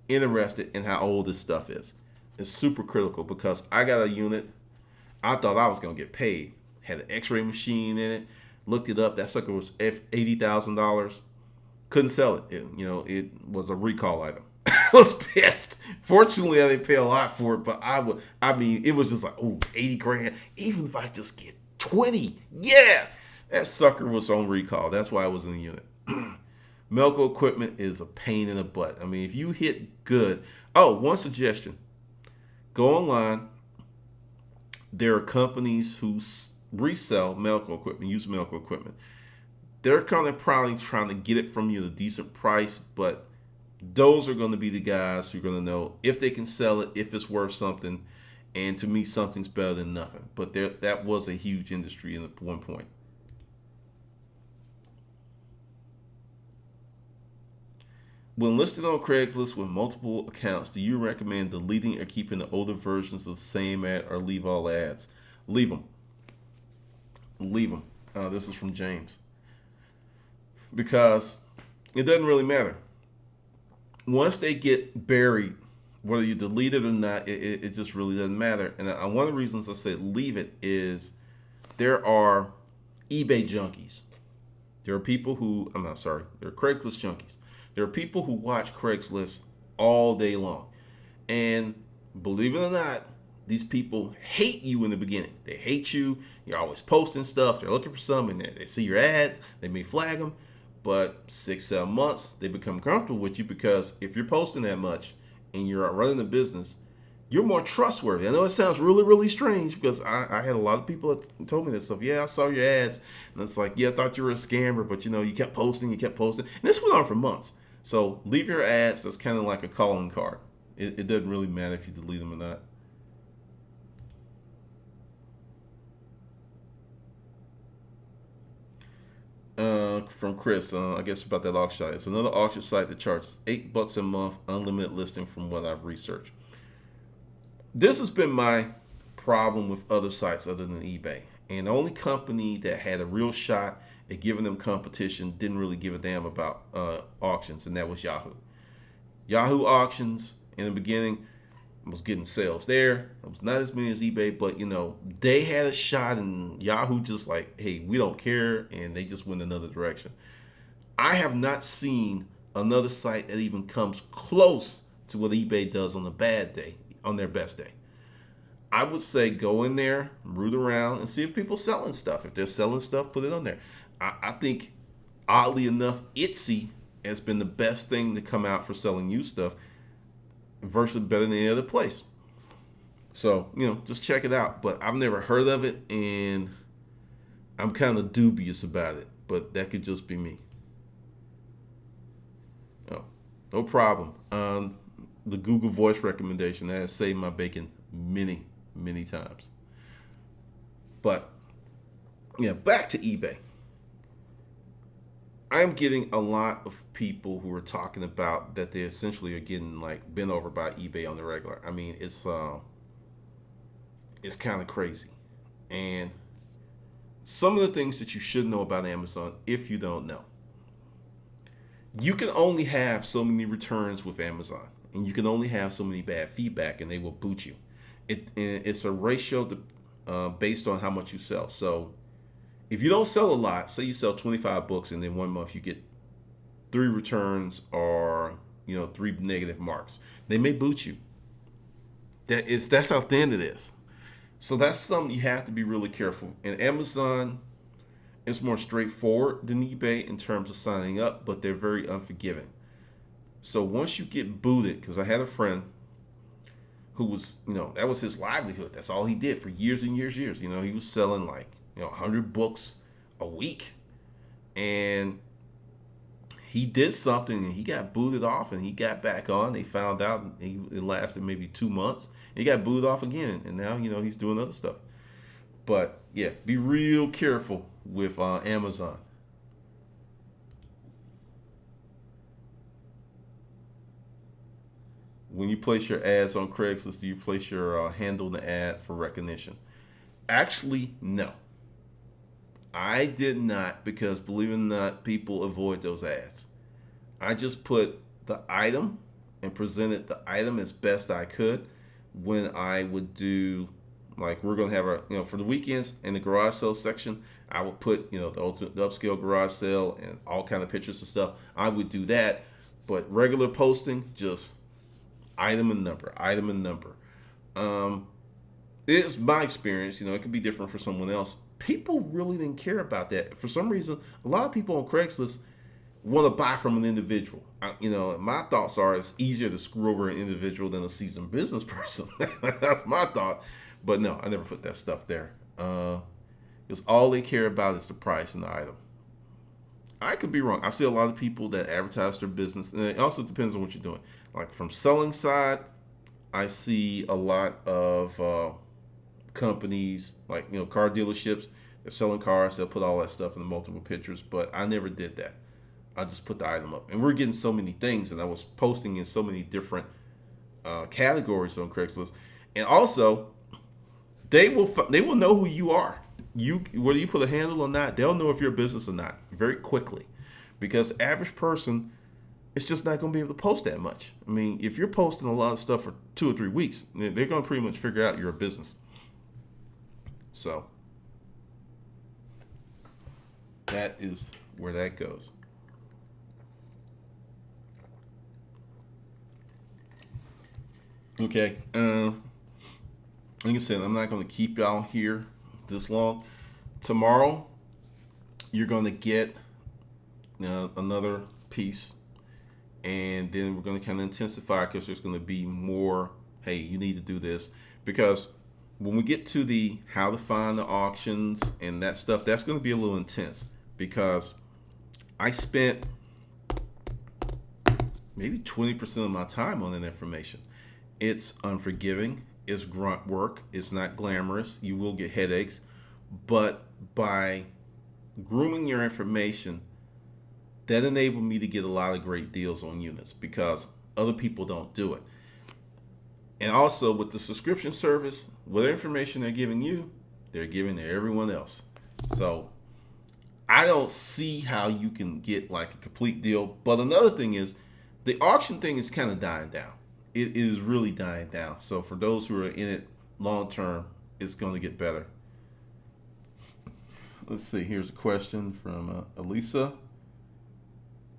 interested in how old this stuff is. It's super critical, because I got a unit. I thought I was going to get paid. Had an x-ray machine in it. Looked it up. That sucker was $80,000. Couldn't sell it. It was a recall item. I was pissed. Fortunately, I didn't pay a lot for it, but I mean, it was just like, oh, 80 grand. Even if I just get 20, yeah. That sucker was on recall. That's why I was in the unit. Medical equipment is a pain in the butt. I mean, if you hit good. Oh, one suggestion. Go online. There are companies who resell medical equipment, use medical equipment. They're kind of probably trying to get it from you at a decent price, but those are going to be the guys who are going to know if they can sell it, if it's worth something, and to me, something's better than nothing. But that was a huge industry at one point. When listed on Craigslist with multiple accounts, do you recommend deleting or keeping the older versions of the same ad, or leave all ads? Leave them. Leave them. This is from James. Because it doesn't really matter. Once they get buried, whether you delete it or not, it just really doesn't matter. And one of the reasons I said leave it is there are eBay junkies. There are people who, I'm not sorry, there are Craigslist junkies. There are people who watch Craigslist all day long. And believe it or not, these people hate you in the beginning. They hate you. You're always posting stuff. They're looking for something. They see your ads. They may flag them. But 6-7 months, they become comfortable with you because if you're posting that much and you're running a business, you're more trustworthy. I know it sounds really, really strange because I had a lot of people that told me this stuff. Yeah, I saw your ads. And it's like, yeah, I thought you were a scammer, but you kept posting, you kept posting. And this went on for months. So leave your ads. That's kind of like a calling card. It doesn't really matter if you delete them or not. From Chris, I guess about that auction site. It's another auction site that charges $8 a month, unlimited listing from what I've researched. This has been my problem with other sites other than eBay. And the only company that had a real shot at giving them competition didn't really give a damn about auctions, and that was Yahoo. Yahoo auctions in the beginning was getting sales there. It was not as many as eBay, but they had a shot, and Yahoo just like, hey, we don't care, and they just went another direction. I have not seen another site that even comes close to what eBay does on a bad day, on their best day. I would say go in there, root around, and see if people selling stuff. If they're selling stuff, put it on there. I think, oddly enough, Etsy has been the best thing to come out for selling used stuff versus better than any other place. So, just check it out. But I've never heard of it, and I'm kind of dubious about it. But that could just be me. Oh, no problem. The Google Voice recommendation, that has saved my bacon many, many times. But, yeah, back to eBay. I'm getting a lot of people who are talking about that they essentially are getting like bent over by eBay on the regular. I mean, it's kind of crazy. And some of the things that you should know about Amazon, if you don't know, you can only have so many returns with Amazon, and you can only have so many bad feedback, and they will boot you. It's a ratio based on how much you sell. So if you don't sell a lot, say you sell 25 books and then 1 month you get 3 returns or 3 negative marks, they may boot you. That's how thin it is. So that's something you have to be really careful. And Amazon is more straightforward than eBay in terms of signing up, but they're very unforgiving. So once you get booted, because I had a friend who was, that was his livelihood. That's all he did for years and years, years. He was selling like 100 books a week, and he did something and he got booted off, and he got back on. They found out it lasted maybe 2 months. He got booted off again, and now he's doing other stuff. But yeah, be real careful with Amazon. When you place your ads on Craigslist, do you place your handle in the ad for recognition? Actually, no. I did not, because believe it or not, people avoid those ads. I just put the item and presented the item as best I could when I would do Like we're gonna have our, for the weekends in the garage sale section, I would put, the upscale garage sale and all kind of pictures and stuff. I would do that, but regular posting, just item and number, item and number. Um, it's my experience. It could be different for someone else. People really didn't care about that. For some reason, a lot of people on Craigslist want to buy from an individual. My thoughts are it's easier to screw over an individual than a seasoned business person. That's my thought. But no, I never put that stuff there. Because all they care about is the price and the item. I could be wrong. I see a lot of people that advertise their business, and it also depends on what you're doing. Like from selling side, I see a lot of companies like car dealerships. They're selling cars. They'll put all that stuff in the multiple pictures, but I never did that. I just put the item up, and we're getting so many things, and I was posting in so many different categories on Craigslist, and also they will know who you are. Whether you put a handle or not, they'll know if you're a business or not very quickly, because the average person is just not going to be able to post that much. I mean, if you're posting a lot of stuff for 2 or 3 weeks, they're going to pretty much figure out you're a business. So that is where that goes. Okay. Like I said, I'm not going to keep y'all here this long. Tomorrow, you're going to get another piece, and then we're going to kind of intensify because there's going to be more. Hey, you need to do this, because when we get to the how to find the auctions and that stuff, that's going to be a little intense, because I spent maybe 20% of my time on that information. It's unforgiving. It's grunt work. It's not glamorous. You will get headaches. But by grooming your information, that enabled me to get a lot of great deals on units, because other people don't do it. And also with the subscription service, whatever information they're giving you, they're giving to everyone else. So I don't see how you can get like a complete deal. But another thing is, the auction thing is kind of dying down. It is really dying down. So for those who are in it long term, it's going to get better. Let's see. Here's a question from Elisa.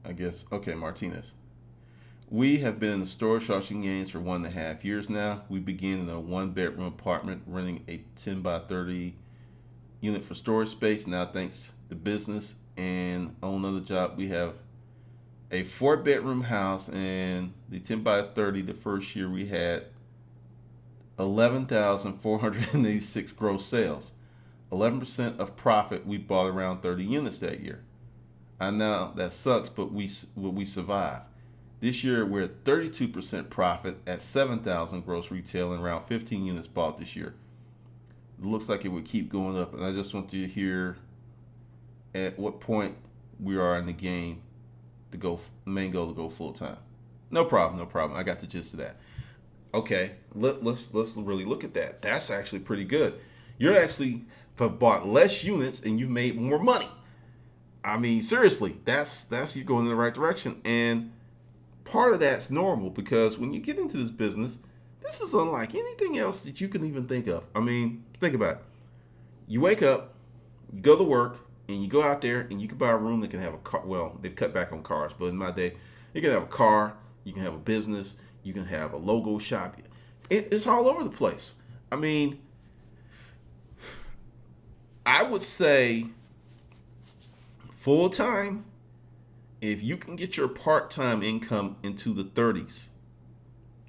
I guess. Okay, Martinez. We have been in the storage auction games for 1.5 years now. We began in a 1-bedroom apartment renting a 10 by 30 unit for storage space. Now, thanks to business and on another job, we have a 4-bedroom house, and the 10 by 30, the first year we had 11,486 gross sales. 11% of profit. We bought around 30 units that year. I know that sucks, but we survived. This year we're at 32% profit at 7,000 gross retail and around 15 units bought this year. It looks like it would keep going up, and I just want you to hear at what point we are in the game to go, main goal to go full time. No problem. I got the gist of that. Okay, let's really look at that. That's actually pretty good. You're actually have bought less units and you've made more money. I mean, seriously, that's you going in the right direction. And part of that's normal, because when you get into this business, this is unlike anything else that you can even think of. I mean, think about it. You wake up, you go to work, and you go out there and you can buy a room that can have a car. Well, they've cut back on cars, but in my day, you can have a car, you can have a business, you can have a logo shop. It's all over the place. I mean, I would say full time, if you can get your part-time income into the 30s,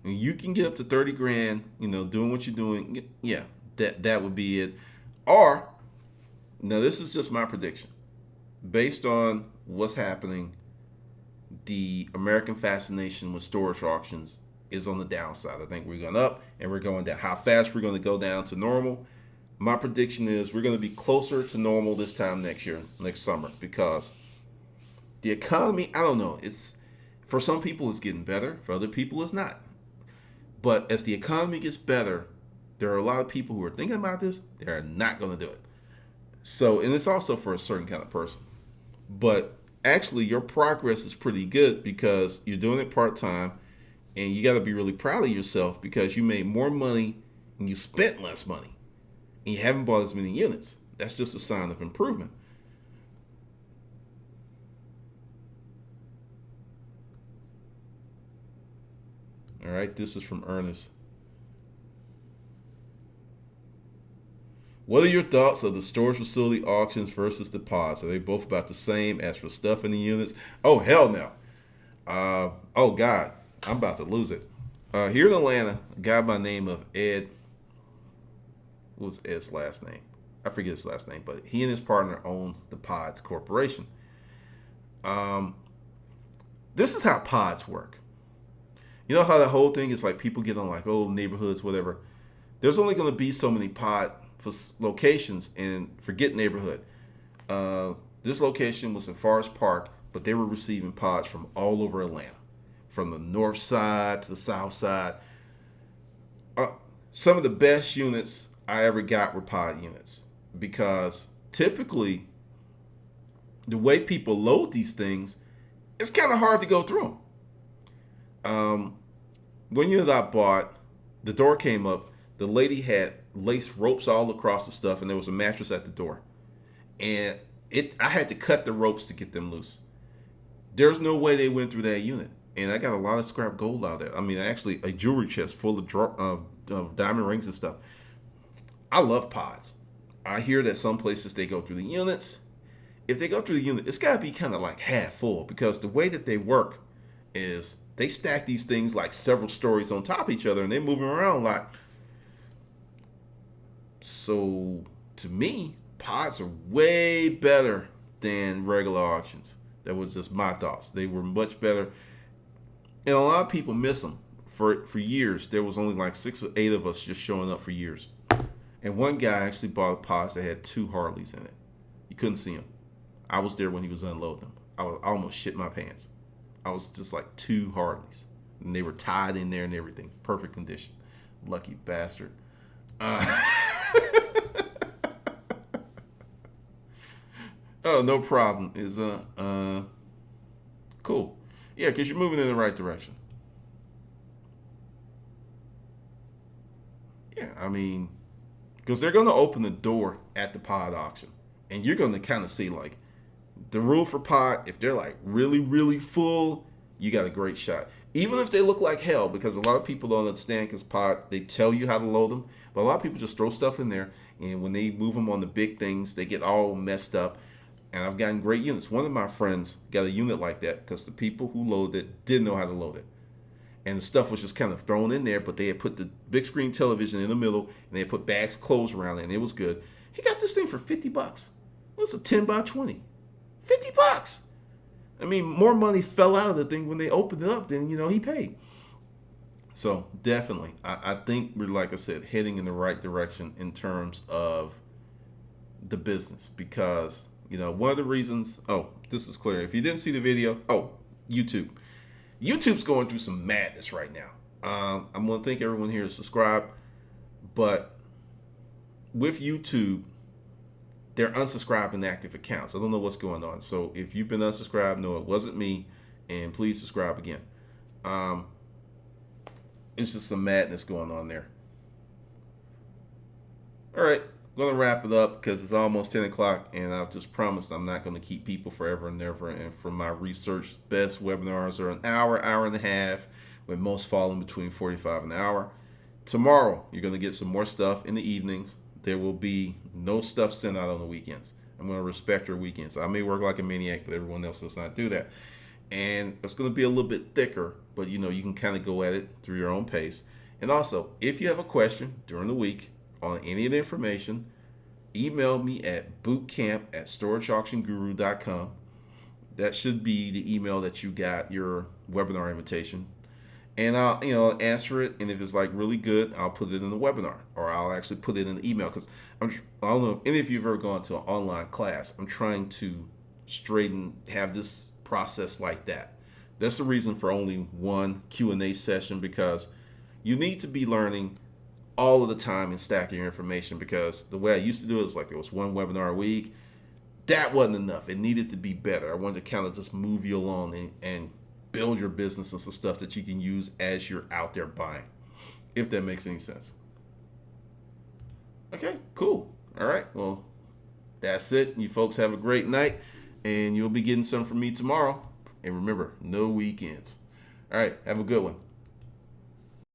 and you can get up to 30 grand, doing what you're doing, yeah, that would be it. Or, now this is just my prediction. Based on what's happening, the American fascination with storage auctions is on the downside. I think we're going up and we're going down. How fast we're going to go down to normal? My prediction is we're going to be closer to normal this time next year, next summer, because the economy, I don't know, it's for some people it's getting better, for other people it's not. But as the economy gets better, there are a lot of people who are thinking about this, they're not going to do it. So, and it's also for a certain kind of person. But actually your progress is pretty good, because you're doing it part-time, and you got to be really proud of yourself because you made more money and you spent less money. and you haven't bought as many units. That's just a sign of improvement. All right, this is from Ernest. What are your thoughts of the storage facility auctions versus the pods? Are they both about the same as for stuff in the units? Oh, hell no. Oh, God. I'm about to lose it. Here in Atlanta, a guy by the name of Ed. What was Ed's last name? I forget his last name, but he and his partner own the Pods Corporation. Um, this is how pods work. You know how the whole thing is like people get on like, oh, neighborhoods, whatever. There's only going to be so many pod locations, and forget neighborhood. This location was in Forest Park, but they were receiving pods from all over Atlanta, from the north side to the south side. Some of the best units I ever got were pod units, because typically the way people load these things, it's kind of hard to go through them. One unit I bought, the door came up. The lady had laced ropes all across the stuff, and there was a mattress at the door. And I had to cut the ropes to get them loose. There's no way they went through that unit. And I got a lot of scrap gold out there. I mean, actually, a jewelry chest full of diamond rings and stuff. I love pods. I hear that some places they go through the units. If they go through the unit, it's got to be kind of like half full, because the way that they work is they stack these things like several stories on top of each other, and they're moving around a lot. So to me, pods are way better than regular auctions. That was just my thoughts. They were much better, and a lot of people miss them. For years, there was only like 6 or 8 of us just showing up for years. And one guy actually bought a pod that had 2 Harleys in it. You couldn't see him. I was there when he was unloading them. I almost shit my pants. I was just like 2 Harleys, and they were tied in there and everything, perfect condition. Lucky bastard. Oh, no problem. Is cool. Yeah, because you're moving in the right direction. Yeah, I mean, because they're going to open the door at the pod auction, and you're going to kind of see like the rule for pod. If they're like really, really full, you got a great shot. Even if they look like hell, because a lot of people don't understand, because pod, they tell you how to load them, but a lot of people just throw stuff in there, and when they move them on the big things, they get all messed up. And I've gotten great units. One of my friends got a unit like that because the people who loaded it didn't know how to load it. And the stuff was just kind of thrown in there, but they had put the big screen television in the middle, and they had put bags of clothes around it, and it was good. He got this thing for $50. It was a 10 by 20. $50. I mean, more money fell out of the thing when they opened it up than, he paid. So definitely, I think we're, like I said, heading in the right direction in terms of the business, because one of the reasons, this is clear. If you didn't see the video, YouTube. YouTube's going through some madness right now. I'm going to thank everyone here to subscribe, but with YouTube, they're unsubscribing active accounts. I don't know what's going on. So if you've been unsubscribed, no, it wasn't me, and please subscribe again. It's just some madness going on there. All right. Going to wrap it up because it's almost 10 o'clock, and I've just promised I'm not going to keep people forever and ever. And from my research, best webinars are an hour, hour and a half, with most falling between 45 and an hour. Tomorrow, you're going to get some more stuff in the evenings. There will be no stuff sent out on the weekends. I'm going to respect your weekends. I may work like a maniac, but everyone else does not do that. And it's going to be a little bit thicker, but you can kind of go at it through your own pace. And also, if you have a question during the week on any of the information, email me at bootcamp@storageauctionguru.com. That should be the email that you got your webinar invitation. And I'll answer it. And if it's like really good, I'll put it in the webinar, or I'll actually put it in the email. Because I don't know if any of you have ever gone to an online class. I'm trying to have this process like that. That's the reason for only one Q&A session, because you need to be learning all of the time and stacking your information, because the way I used to do it is like there was one webinar a week. That wasn't enough. It needed to be better. I wanted to kind of just move you along and build your business and some stuff that you can use as you're out there buying, if that makes any sense. Okay, cool. All right. Well, that's it. You folks have a great night, and you'll be getting some from me tomorrow. And remember, no weekends. All right. Have a good one.